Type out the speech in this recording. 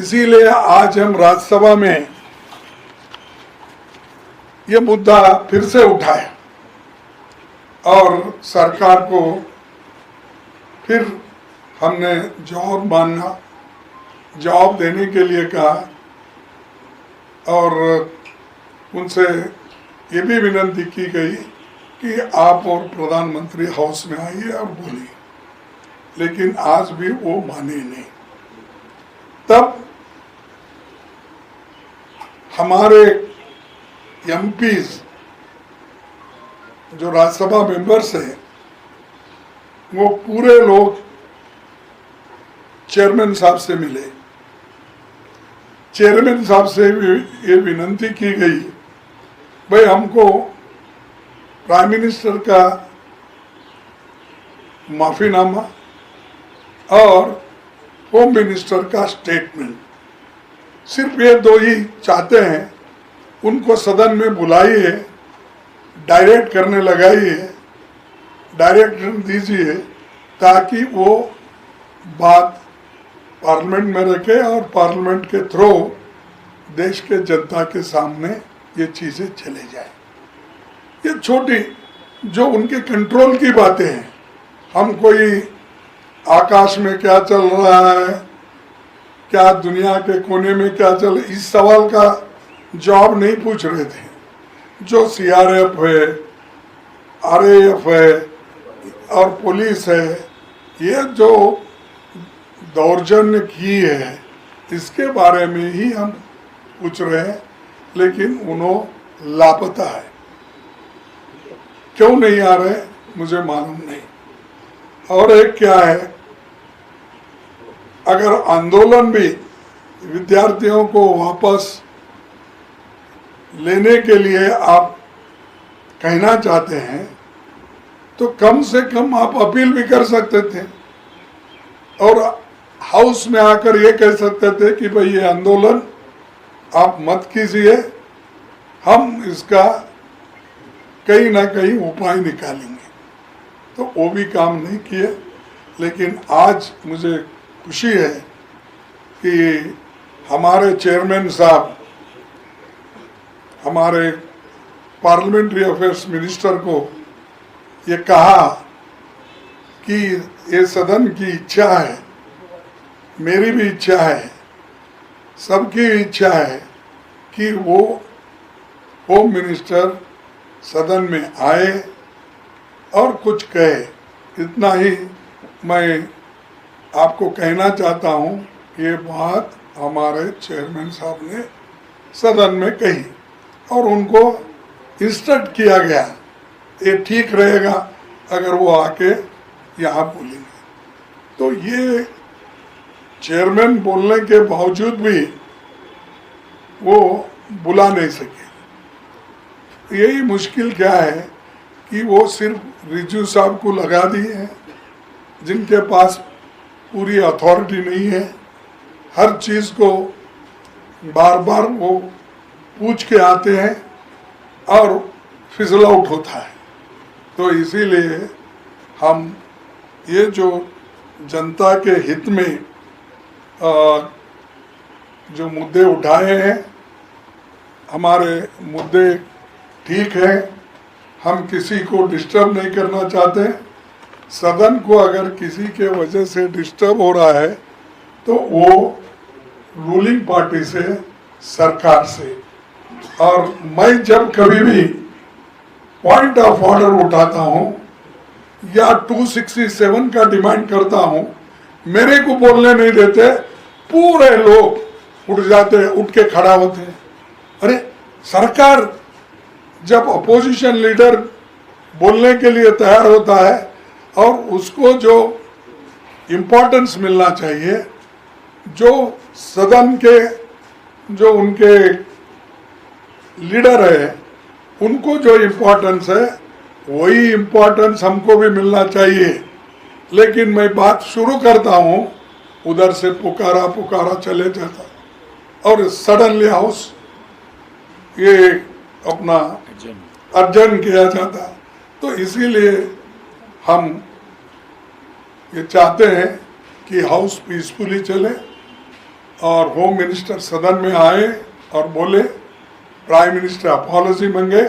इसीलिए आज हम राज्यसभा में ये मुद्दा फिर से उठाए और सरकार को फिर हमने जवाब देने के लिए कहा और उनसे ये भी विनती की गई कि आप और प्रधानमंत्री हाउस में आइए और बोलिए, लेकिन आज भी वो माने नहीं। तब हमारे एमपीज जो राज्यसभा मेंबर्स हैं वो पूरे लोग चेयरमैन साहब से मिले। चेयरमैन साहब से भी ये विनती की गई, भाई हमको प्राइम मिनिस्टर का माफीनामा और होम मिनिस्टर का स्टेटमेंट, सिर्फ ये दो ही चाहते हैं। उनको सदन में बुलाइए, डायरेक्ट करने लगाइए, डायरेक्शन दीजिए ताकि वो बात पार्लियामेंट में रखे और पार्लियामेंट के थ्रू देश के जनता के सामने ये चीज़ें चले जाए। ये छोटी जो उनके कंट्रोल की बातें हैं, हम कोई आकाश में क्या चल रहा है, क्या दुनिया के कोने में क्या चल, इस सवाल का जवाब नहीं पूछ रहे थे। जो सीआरएफ है, आरएएफ है और पुलिस है, ये जो दौर्जन्य की है इसके बारे में ही हम पूछ रहे हैं, लेकिन उन्होंने लापता है। क्यों नहीं आ रहे मुझे मालूम नहीं। और एक क्या है, अगर आंदोलन भी विद्यार्थियों को वापस लेने के लिए आप कहना चाहते हैं तो कम से कम आप अपील भी कर सकते थे और हाउस में आकर ये कह सकते थे कि भाई ये आंदोलन आप मत कीजिए, हम इसका कहीं ना कहीं उपाय निकालेंगे। तो वो भी काम नहीं किए। लेकिन आज मुझे खुशी है कि हमारे चेयरमैन साहब हमारे पार्लियामेंट्री अफेयर्स मिनिस्टर को ये कहा कि ये सदन की इच्छा है, मेरी भी इच्छा है, सबकी इच्छा है कि वो होम मिनिस्टर सदन में आए और कुछ कहे। इतना ही मैं आपको कहना चाहता हूँ। ये बात हमारे चेयरमैन साहब ने सदन में कही और उनको इंस्ट्रक्ट किया गया, ये ठीक रहेगा अगर वो आके यहाँ बोलेंगे। तो ये चेयरमैन बोलने के बावजूद भी वो बुला नहीं सके। यही मुश्किल क्या है कि वो सिर्फ रिजू साहब को लगा दिए हैं, जिनके पास पूरी अथॉरिटी नहीं है। हर चीज़ को बार बार वो पूछ के आते हैं और फिजल आउट होता है। तो इसीलिए हम ये जो जनता के हित में जो मुद्दे उठाए हैं, हमारे मुद्दे ठीक है। हम किसी को डिस्टर्ब नहीं करना चाहते। सदन को अगर किसी के वजह से डिस्टर्ब हो रहा है तो वो रूलिंग पार्टी से, सरकार से। और मैं जब कभी भी पॉइंट ऑफ ऑर्डर उठाता हूँ या 267 का डिमांड करता हूँ, मेरे को बोलने नहीं देते, पूरे लोग उठ जाते, उठ के खड़ा होते हैं। अरे सरकार जब अपोजिशन लीडर बोलने के लिए तैयार होता है और उसको जो इम्पोर्टेंस मिलना चाहिए, जो सदन के जो उनके लीडर है उनको जो इम्पोर्टेंस है वही इम्पोर्टेंस हमको भी मिलना चाहिए। लेकिन मैं बात शुरू करता हूँ, उधर से पुकारा पुकारा चले जाता और सडनली हाउस ये अपना अर्जन किया जाता। तो इसीलिए हम ये चाहते हैं कि हाउस पीसफुली चले और होम मिनिस्टर सदन में आए और बोले, प्राइम मिनिस्टर अपॉलजी मांगे